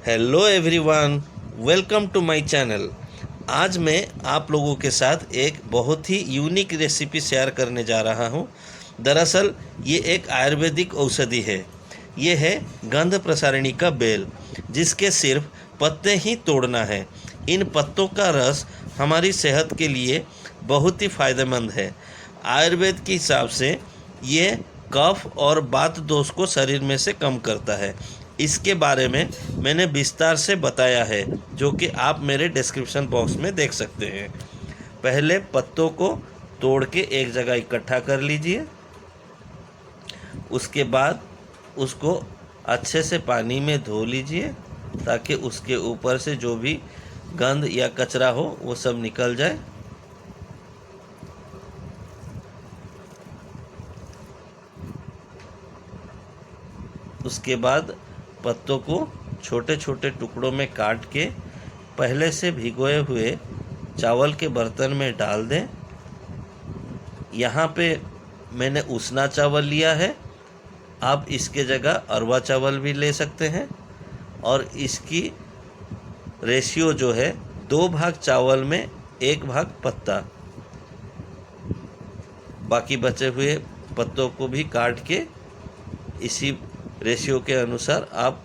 Hello everyone, welcome to my channel. आज मैं आप लोगों के साथ एक बहुत ही यूनिक रेसिपी शेयर करने जा रहा हूं। दरअसल ये एक आयुर्वेदिक औषधि है। ये है गंध प्रसारिणी का बेल, जिसके सिर्फ पत्ते ही तोड़ना है। इन पत्तों का रस हमारी सेहत के लिए बहुत ही फ़ायदेमंद है। आयुर्वेद के हिसाब से ये कफ और वात दोष को शरीर में से कम करता है। इसके बारे में मैंने विस्तार से बताया है, जो कि आप मेरे डिस्क्रिप्शन बॉक्स में देख सकते हैं। पहले पत्तों को तोड़ के एक जगह इकट्ठा कर लीजिए। उसके बाद उसको अच्छे से पानी में धो लीजिए, ताकि उसके ऊपर से जो भी गंध या कचरा हो वो सब निकल जाए। उसके बाद पत्तों को छोटे छोटे टुकड़ों में काट के पहले से भिगोए हुए चावल के बर्तन में डाल दें। यहाँ पे मैंने उसना चावल लिया है, आप इसके जगह अरवा चावल भी ले सकते हैं। और इसकी रेशियो जो है 2 भाग चावल में 1 भाग पत्ता। बाकी बचे हुए पत्तों को भी काट के इसी रेशियो के अनुसार आप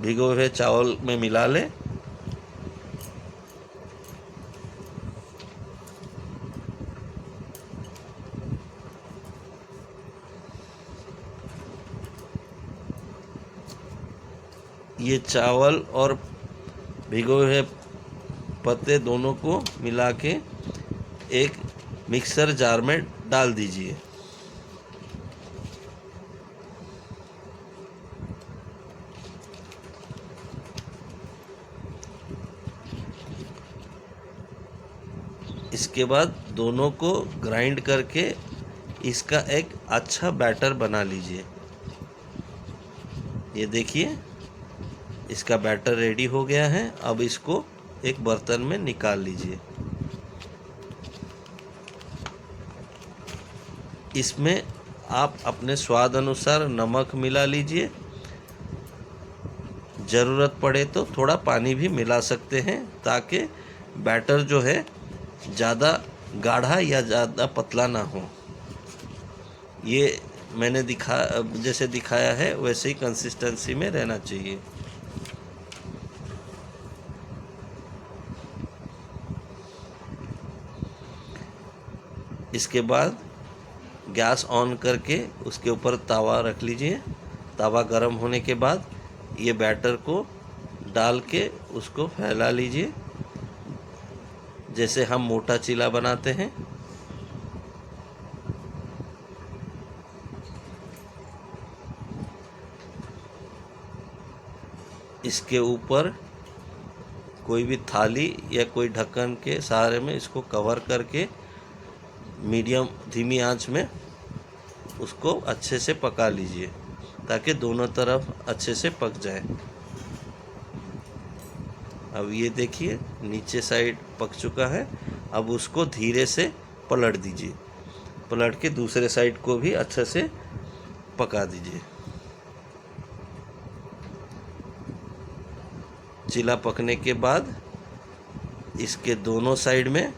भिगोए हुए चावल में मिला लें। ये चावल और भिगोए हुए पत्ते दोनों को मिला के एक मिक्सर जार में डाल दीजिए। इसके बाद दोनों को ग्राइंड करके इसका एक अच्छा बैटर बना लीजिए। ये देखिए, इसका बैटर रेडी हो गया है। अब इसको एक बर्तन में निकाल लीजिए। इसमें आप अपने स्वाद अनुसार नमक मिला लीजिए। ज़रूरत पड़े तो थोड़ा पानी भी मिला सकते हैं, ताकि बैटर जो है ज़्यादा गाढ़ा या ज़्यादा पतला ना हो। ये मैंने जैसे दिखाया है वैसे ही कंसिस्टेंसी में रहना चाहिए। इसके बाद गैस ऑन करके उसके ऊपर तवा रख लीजिए। तवा गर्म होने के बाद ये बैटर को डाल के उसको फैला लीजिए, जैसे हम मोटा चीला बनाते हैं। इसके ऊपर कोई भी थाली या कोई ढक्कन के सहारे में इसको कवर करके मीडियम धीमी आंच में उसको अच्छे से पका लीजिए, ताकि दोनों तरफ अच्छे से पक जाए। अब ये देखिए, नीचे साइड पक चुका है। अब उसको धीरे से पलट दीजिए। पलट के दूसरे साइड को भी अच्छे से पका दीजिए। चीला पकने के बाद इसके दोनों साइड में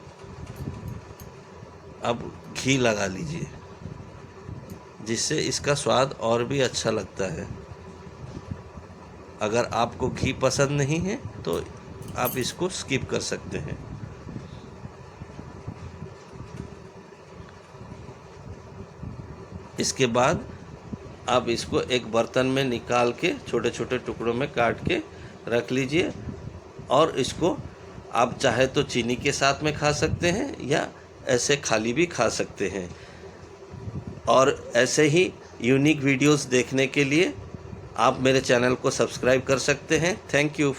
अब घी लगा लीजिए, जिससे इसका स्वाद और भी अच्छा लगता है। अगर आपको घी पसंद नहीं है तो आप इसको स्किप कर सकते हैं। इसके बाद आप इसको एक बर्तन में निकाल के छोटे छोटे टुकड़ों में काट के रख लीजिए। और इसको आप चाहे तो चीनी के साथ में खा सकते हैं, या ऐसे खाली भी खा सकते हैं। और ऐसे ही यूनिक वीडियोस देखने के लिए आप मेरे चैनल को सब्सक्राइब कर सकते हैं। Thank you.